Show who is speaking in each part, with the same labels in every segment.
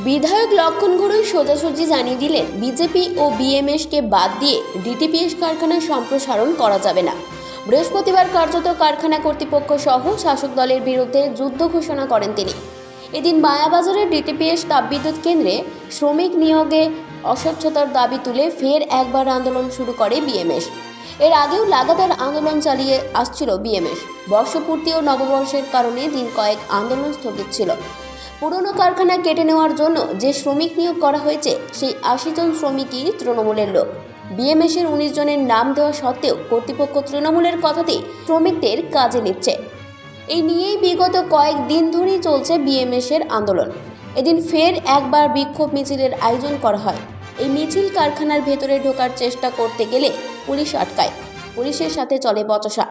Speaker 1: বিধায়ক লক্ষণ ঘড়ুই সোজাসুজি জানিয়ে দিলেন বিজেপি ও বিএমএসকে বাদ দিয়ে ডিটিপিএস কারখানার সম্প্রসারণ করা যাবে না। বৃহস্পতিবার কার্যত কারখানা কর্তৃপক্ষ সহ শাসক দলের বিরুদ্ধে যুদ্ধ ঘোষণা করেন তিনি। এদিন মায়াবাজারের ডিটিপিএস তাপবিদ্যুৎ কেন্দ্রে শ্রমিক নিয়োগে অস্বচ্ছতার দাবি তুলে ফের একবার আন্দোলন শুরু করে বিএমএস। এর আগেও লাগাতার আন্দোলন চালিয়ে আসছিল বিএমএস। বর্ষপূর্তি ও নববর্ষের কারণে দিন কয়েক আন্দোলন স্থগিত ছিল। পুরনো কারখানা কেটে নেওয়ার জন্য যে শ্রমিক নিয়োগ করা হয়েছে সেই ৮০ জন শ্রমিকই তৃণমূলের লোক। বিএমএসের ১৯ জনের নাম দেওয়া সত্ত্বেও কর্তৃপক্ষ তৃণমূলের কথাতেই শ্রমিকদের কাজে নিচ্ছে। এই নিয়েই বিগত কয়েকদিন ধরেই চলছে বিএমএসের আন্দোলন। এদিন ফের একবার বিক্ষোভ মিছিলের আয়োজন করা হয়। এই মিছিল কারখানার ভেতরে ঢোকার চেষ্টা করতে গেলে পুলিশ আটকায়। পুলিশের সাথে চলে বচসা।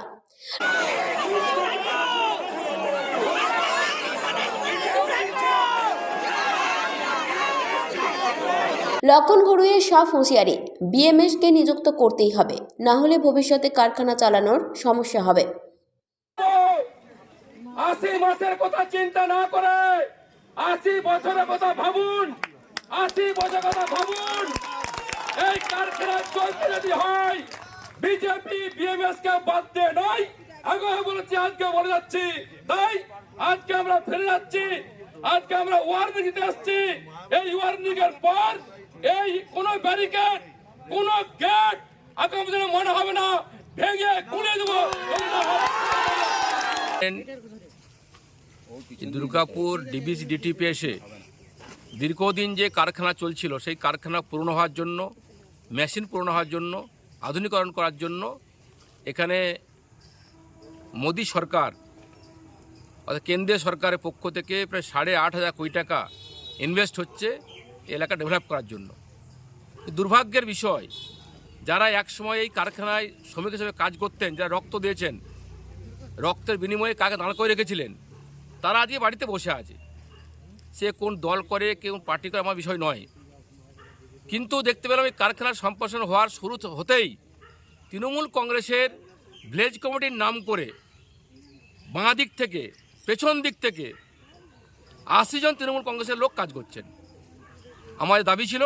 Speaker 1: লক্ষণ ঘড়ুইয়ের সাফ হুঁশিয়ারি, বিএমএসকে নিযুক্ত করতেই হবে, না হলে ভবিষ্যতে কারখানা চালানোর সমস্যা হবে।
Speaker 2: ৮০ মাসের কথা চিন্তা না করে ৮০ বছরের কথা ভাবুন। ৮০ বছরের কথা ভাবুন। এই কারখানা চলতে যদি হয় বিজেপি বিএমএস কে বাদ দিয়ে নয়, আগে বলেছি আজকে বলে যাচ্ছি। তাই আজকে আমরা ফিরে যাচ্ছি। আজকে আমরা ওয়ার্নিং দিতে আসছি। এই ওয়ার্নিং এর পর এই কোন ব্যারিকেড কোন গেট আগামী দিনে মনে হবে না, ভেঙে গুঁড়ে দেবো।
Speaker 3: দুর্গাপুর ডিবিসি ডিটিপিএসে দীর্ঘদিন যে কারখানা চলছিল সেই কারখানা পুরনো হওয়ার জন্য, মেশিন পুরনো হওয়ার জন্য, আধুনিকরণ করার জন্য এখানে মোদী সরকার অর্থাৎ কেন্দ্রীয় সরকারের পক্ষ থেকে প্রায় ৮,৫০০ কোটি টাকা ইনভেস্ট হচ্ছে এলাকা ডেভেলপ করার জন্য। দুর্ভাগ্যের বিষয়, যারা একসময় এই কারখানায় শ্রমিক হিসেবে কাজ করতেন, যারা রক্ত দিয়েছেন, রক্তের বিনিময়ে কাকে দাঁড় করে রেখেছিলেন, তারা আজকে বাড়িতে বসে আছে। সে কোন দল করে কেউ পার্টি করে আমার বিষয় নয়, কিন্তু দেখতে পেলাম এই কারখানার সম্প্রসারণ হওয়ার শুরু হতেই তৃণমূল কংগ্রেসের ভিলেজ কমিটির নাম করে বাঁ দিক থেকে পেছন দিক থেকে ৮০ জন তৃণমূল কংগ্রেসের লোক কাজ করছেন। আমাদের দাবি ছিল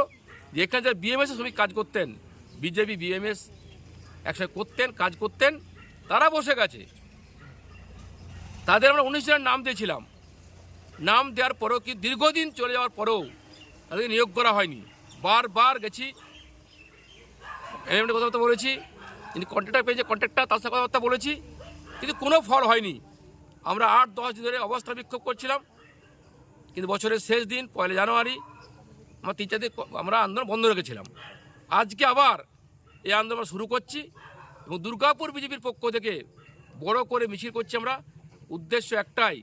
Speaker 3: যে এখানে যারা বিএমএসের শ্রমিক কাজ করতেন, বিজেপি বিএমএস একসাথে করতেন, কাজ করতেন, তারা বসে গেছে। তাদের আমরা ১৯ জনের নাম দিয়েছিলাম। নাম দেওয়ার পরেও কি দীর্ঘদিন চলে যাওয়ার পরেও তাদেরকে নিয়োগ করা হয়নি। বারবার গেছি, কথাবার্তা বলেছি, যিনি কন্ট্রাক্টর পেয়েছে কন্ট্রাক্টর, তার সাথে কথাবার্তা বলেছি, কিন্তু কোনো ফল হয়নি। আমরা ৮-১০ দিন ধরে অবস্থা বিক্ষোভ করছিলাম, কিন্তু বছরের শেষ দিন ১ জানুয়ারি আমরা ৩-৪ দিন আমরা আন্দোলন বন্ধ রেখেছিলাম। আজকে আবার এই আন্দোলন শুরু করছি এবং দুর্গাপুর বিজেপির পক্ষ থেকে বড় করে মিছিল করছি আমরা। উদ্দেশ্য একটাই,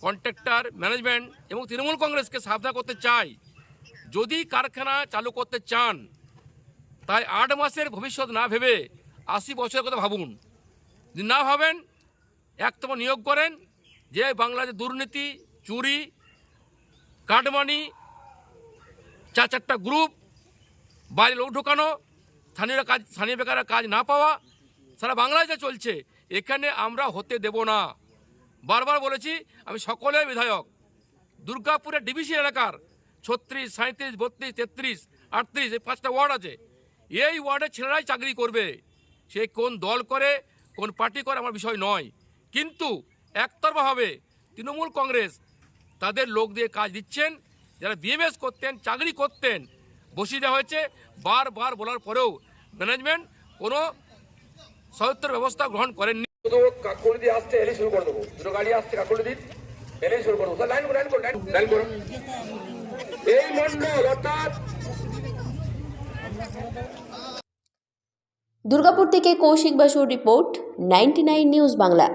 Speaker 3: কন্ট্রাক্টর, ম্যানেজমেন্ট এবং তৃণমূল কংগ্রেসকে সাবধান করতে চাই, যদি কারখানা চালু করতে চান তাই ৮ মাসের ভবিষ্যৎ না ভেবে ৮০ বছরের কথা ভাবুন। যদি না ভাবেন, একতম নিয়োগ করেন, যে বাংলাদেশে দুর্নীতি, চুরি, কাটমানি, ৪-৪টা গ্রুপ, বাইরে লোক ঢোকানো, স্থানীয় বেকাররা কাজ না পাওয়া, সারা বাংলাদেশে চলছে, এখানে আমরা হতে দেব না। বারবার বলেছি, আমি সকলের বিধায়ক। দুর্গাপুরের ডিবিসি এলাকার ৩৬, ৩৭, ৩২, ৩৩, ৩৮ এই 5টা ওয়ার্ড আছে। এই ওয়ার্ডের ছেলেরাই চাকরি করবে। সে কোন দল করে কোন পার্টি করে আমার বিষয় নয়, কিন্তু একতরফাভাবে তৃণমূল কংগ্রেস তাদের লোক দিয়ে কাজ দিচ্ছেন। যারা বিএমএস করতেন, চাকরি করতেন, বসিয়ে দেওয়া হয়েছে। বারবার বলার পরেও ম্যানেজমেন্ট কোনো সদুত্তর ব্যবস্থা গ্রহণ করেননি।
Speaker 2: কাকুলি দিয়ে আসছে, এলেই শুরু করে দেবো। দুটো গাড়ি আসছে, কাকুলি দিন, এলেই শুরু করে দেবো। লাইন করো। এই মন্ডল অর্থাৎ
Speaker 1: দুর্গাপুর থেকে কৌশিক বাসুর রিপোর্ট, 99 নিউজ বাংলা।